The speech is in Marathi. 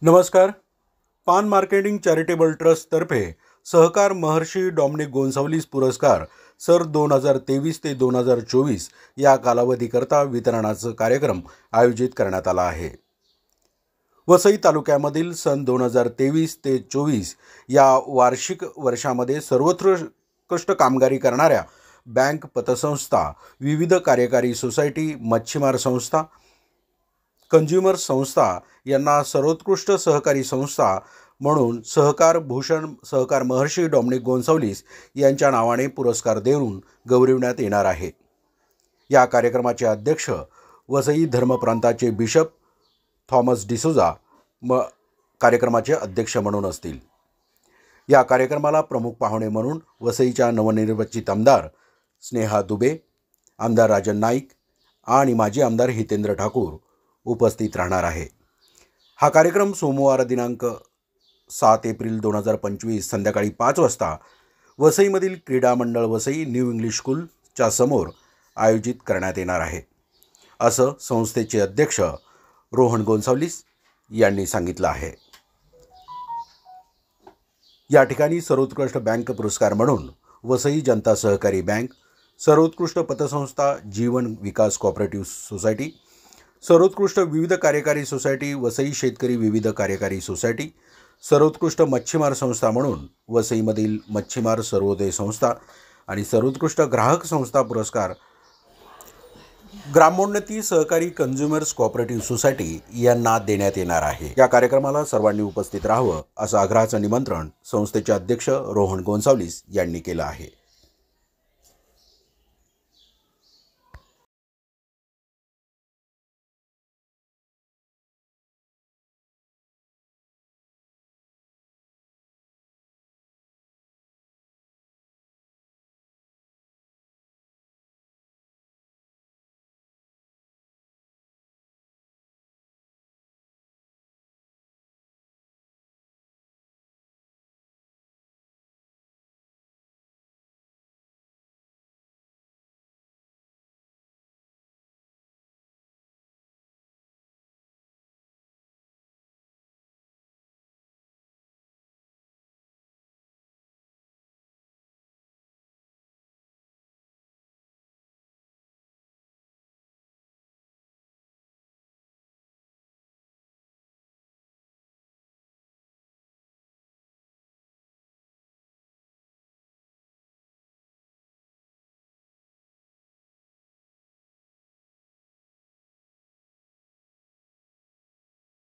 नमस्कार. पान मार्केटिंग चॅरिटेबल ट्रस्ट तर्फे सहकार महर्षी डॉमिनिक गोन्साल्विस पुरस्कार सर 2023 ते 2024 या कालावधीकरता वितरणाचा कार्यक्रम आयोजित करण्यात आला आहे. वसई तालुक्यामधील सन 2023 ते 24 या वार्षिक वर्षामध्ये सर्वोत्कृष्ट कामगिरी करणाऱ्या बँक, पतसंस्था, विविध कार्यकारी सोसायटी, मच्छीमार संस्था, कंझ्युमर संस्था यांना सर्वोत्कृष्ट सहकारी संस्था म्हणून सहकार भूषण सहकार महर्षी डॉमिनिक गोन्साल्विस यांच्या नावाने पुरस्कार देऊन गौरविण्यात येणार आहे. या कार्यक्रमाचे अध्यक्ष वसई धर्मप्रांताचे बिशप थॉमस डिसोजा कार्यक्रमाचे अध्यक्ष म्हणून असतील. या कार्यक्रमाला प्रमुख पाहुणे म्हणून वसईच्या नवनिर्वाचित आमदार स्नेहा दुबे, आमदार राजन नाईक आणि माजी आमदार हितेंद्र ठाकूर उपस्थित राहणार आहे. हा कार्यक्रम सोमवार दिनांक 7 एप्रिल 2025 संध्याकाळी 5 वाजता वसईमधील क्रीडा मंडळ वसई न्यू इंग्लिश स्कूलच्या समोर आयोजित करण्यात येणार आहे, असं संस्थेचे अध्यक्ष रोहन गोन्साल्विस यांनी सांगितलं आहे. या ठिकाणी सर्वोत्कृष्ट बँक पुरस्कार म्हणून वसई जनता सहकारी बँक, सर्वोत्कृष्ट पतसंस्था जीवन विकास कोऑपरेटिव्ह सोसायटी, सर्वोत्कृष्ट विविध कार्यकारी सोसायटी वसई शेतकरी विविध कार्यकारी सोसायटी, सर्वोत्कृष्ट मच्छीमार संस्था म्हणून वसईमधील मच्छीमार सर्वोदय संस्था आणि सर्वोत्कृष्ट ग्राहक संस्था पुरस्कार ग्रामोन्नती सहकारी कंझ्युमर्स कोऑपरेटिव्ह सोसायटी यांना देण्यात येणार आहे. या कार्यक्रमाला सर्वांनी उपस्थित राहावं असं आग्रहाचं निमंत्रण संस्थेचे अध्यक्ष रोहन गोन्साल्विस यांनी केलं आहे.